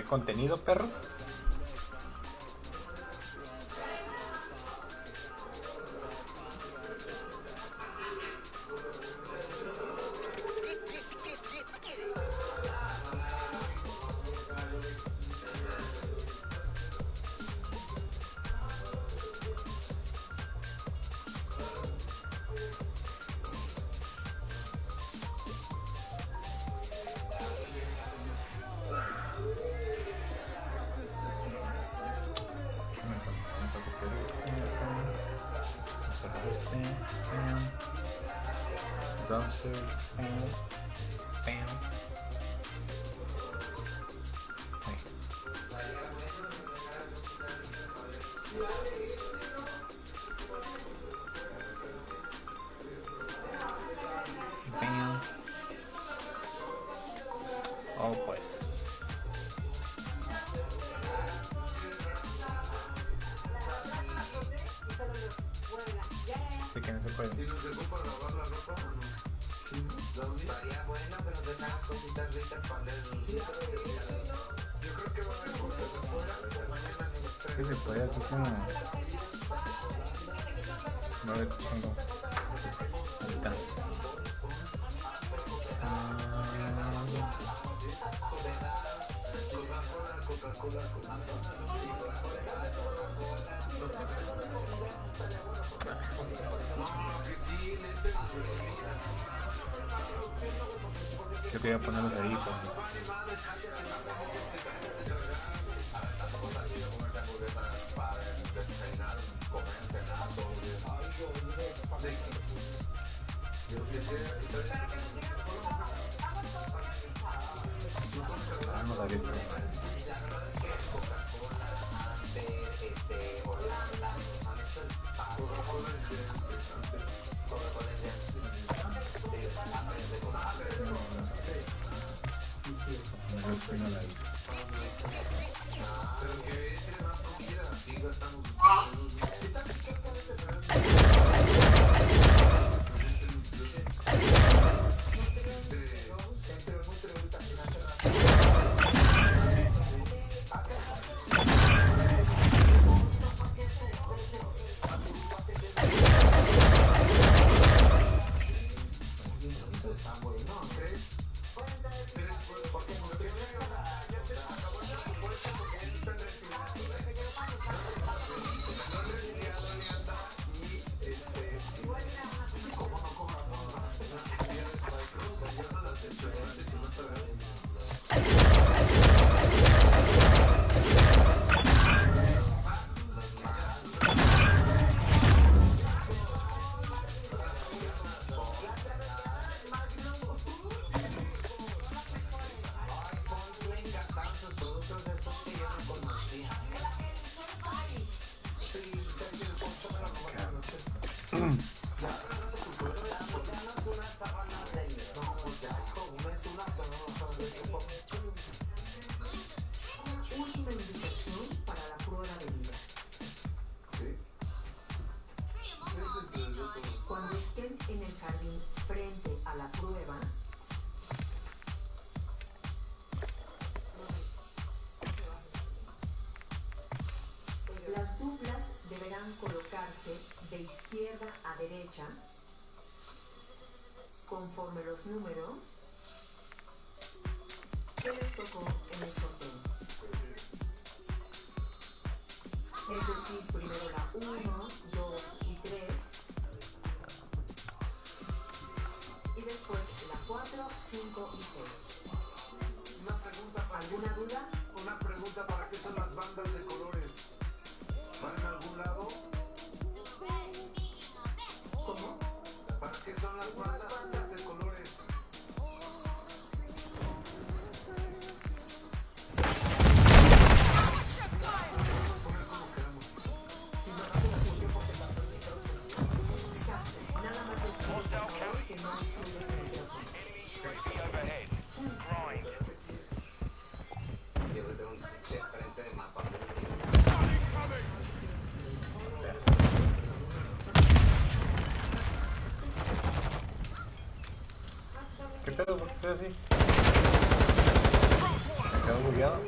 contenido, perro. Browser, bam, bam. Ahí. Bam. Oh, pues. Sí que no se puede. ¿Y nos dejó para lavar la ropa o no? Sí, ¿no? Estaría bueno que nos dejaran cositas ricas para leer. Sí, yo creo que va a haber cosas de fuera, de mañana ni los Que tres. se puede así como. No le chingo. Ahorita. Coca-Cola, no, que sí, neta, Yo quería ponerlos ahí con. Ah, no la he visto. La verdad es que Coca-Cola, Amper, Holanda, nos han hecho el paro. Coca-Cola es de Amper es de Coca-Cola. No sé, no la hizo. pero que entre más comida, así gastamos. Última invitación para la prueba de vida. Cuando estén en el jardín frente a la prueba, las duplas deberán colocarse de izquierda a derecha conforme los números que les tocó en el sorteo. Es decir, primero la 1, 2 y 3 y después la 4, 5 y 6. Una pregunta para ¿Alguna duda? Una pregunta, ¿para qué son las bandas de colores? ¿Van en algún lado? ¿Cómo? ¿Para qué son las bandas de colores? Exacto. Nada más les pido, por favor, que no destruyas el micrófono. Yo que tengo un pinche frente de mapa. ¿Qué pedo? ¿Por qué estás así? quedo bugueado.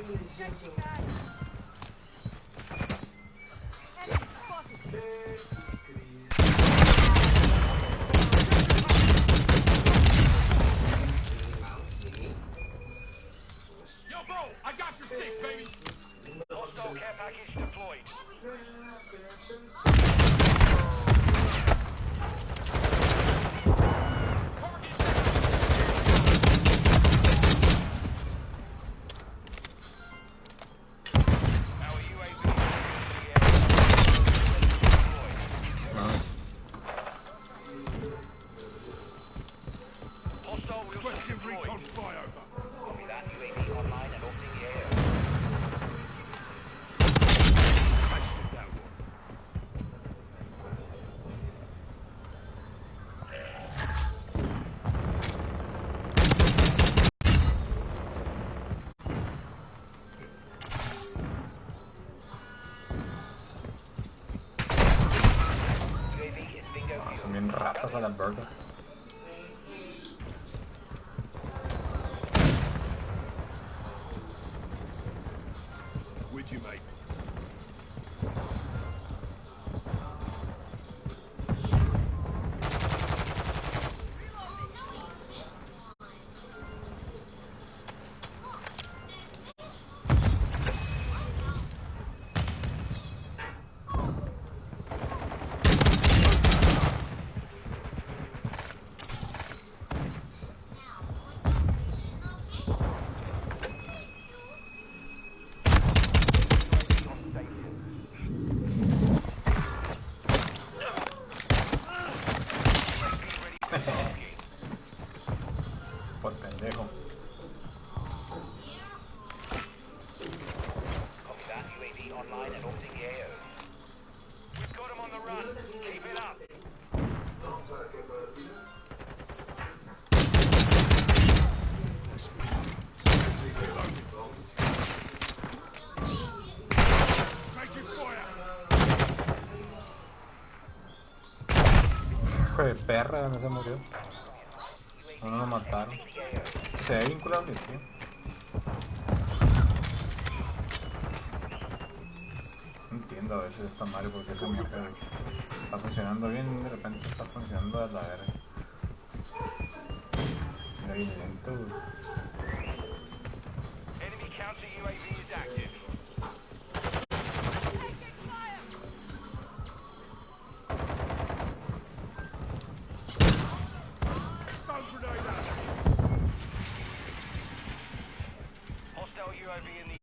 Mini mouse, mini. Yo, bro, I got your six, baby. Hostile care package deployed. Our UAV Nice. hostile wheels deployed. Copy that. UAV online and orbiting the AO. UAV is bingo Ah, fuel. son bien ratas a las burgers. With you, mate. Por pendejo. Copy that. UAV online and orbiting the AO. We've got him on the run. Keep it up. Taking fire. Hijo de perra, no se murió. No lo mataron. Se ve vinculado, tío. No entiendo a veces esta madre porque esa mierda está funcionando bien y de repente está funcionando a la verga. Mira bien lento, güey. Enemy counter UAV is active. Stun grenade out. Hostile UAV in the